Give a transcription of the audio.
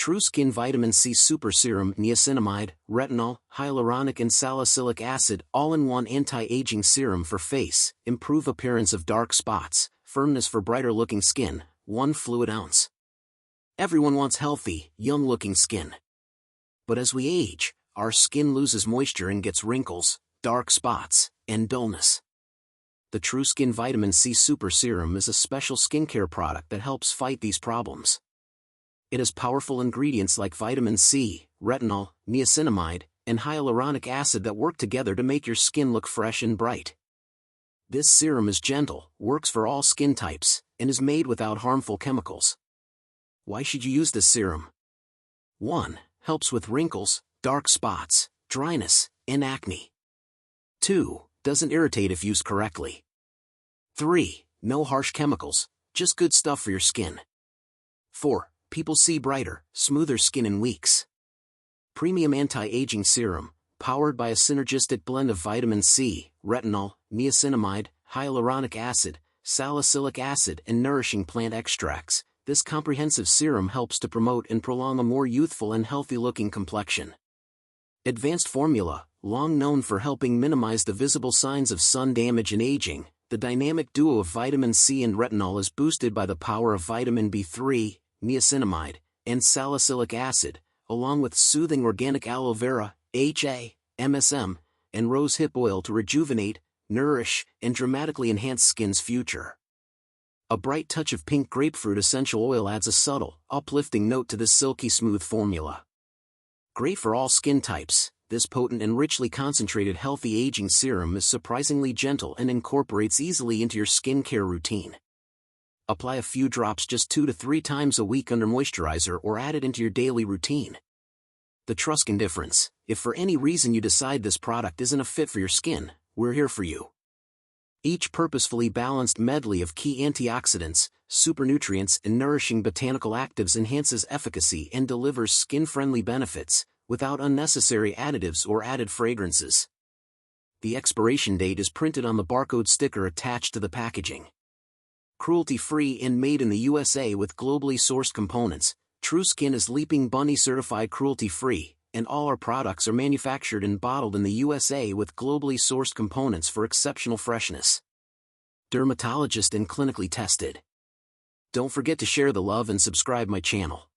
TruSkin Vitamin C Super Serum, Niacinamide, Retinol, Hyaluronic and Salicylic Acid, all-in-one anti-aging serum for face, improve appearance of dark spots, firmness for brighter-looking skin, 1 fluid ounce. Everyone wants healthy, young-looking skin. But as we age, our skin loses moisture and gets wrinkles, dark spots, and dullness. The TruSkin Vitamin C Super Serum is a special skincare product that helps fight these problems. It has powerful ingredients like vitamin C, retinol, niacinamide, and hyaluronic acid that work together to make your skin look fresh and bright. This serum is gentle, works for all skin types, and is made without harmful chemicals. Why should you use this serum? 1. Helps with wrinkles, dark spots, dryness, and acne. 2. Doesn't irritate if used correctly. 3. No harsh chemicals, just good stuff for your skin. 4. People see brighter, smoother skin in weeks. Premium anti-aging serum, powered by a synergistic blend of vitamin C, retinol, niacinamide, hyaluronic acid, salicylic acid and nourishing plant extracts. This comprehensive serum helps to promote and prolong a more youthful and healthy-looking complexion. Advanced formula, long known for helping minimize the visible signs of sun damage and aging, the dynamic duo of vitamin C and retinol is boosted by the power of vitamin B3, niacinamide, and salicylic acid, along with soothing organic aloe vera, HA, MSM, and rosehip oil to rejuvenate, nourish, and dramatically enhance skin's future. A bright touch of pink grapefruit essential oil adds a subtle, uplifting note to this silky smooth formula. Great for all skin types, this potent and richly concentrated healthy aging serum is surprisingly gentle and incorporates easily into your skincare routine. Apply a few drops just 2 to 3 times a week under moisturizer or add it into your daily routine. The TruSkin difference: if for any reason you decide this product isn't a fit for your skin, we're here for you. Each purposefully balanced medley of key antioxidants, supernutrients and nourishing botanical actives enhances efficacy and delivers skin-friendly benefits, without unnecessary additives or added fragrances. The expiration date is printed on the barcode sticker attached to the packaging. Cruelty-free and made in the USA with globally sourced components, TruSkin is Leaping Bunny certified cruelty-free, and all our products are manufactured and bottled in the USA with globally sourced components for exceptional freshness. Dermatologist and clinically tested. Don't forget to share the love and subscribe my channel.